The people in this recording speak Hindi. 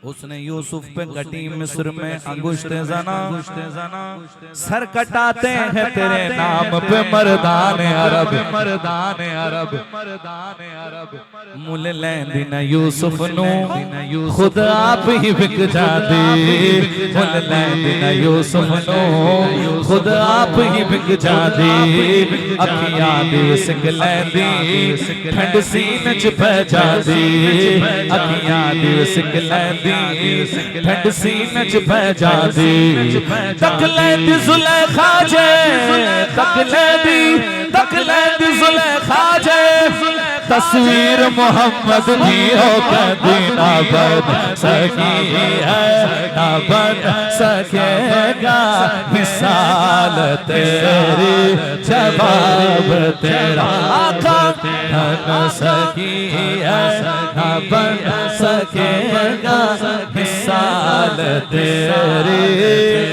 उसने यूसुफ पे घटी मिस्र में अंगुश्त जना सर कटाते हैं तेरे नाम पे मर्दान अरब मुल लैंदी न यूसुफ नू खुद आप ही बिक जाती मुल लैंदी न यूसुफ नू खुद आप ही बिक जाती अखियां दी सिक लैंदी ठंड सीन च पै जाती अखियां दी सिक लैंदी ठंड सीन च पै जाती तक लैंदी जुलेखा जे तक लैंदी जुलेखा जे तस्वीर मोहम्मद की हो कभी ना बन सकी है ना बन सकेगा मिसाल तेरी जवाब तेरा आका न सकी है ना बन सकेगा मिसाल तेरी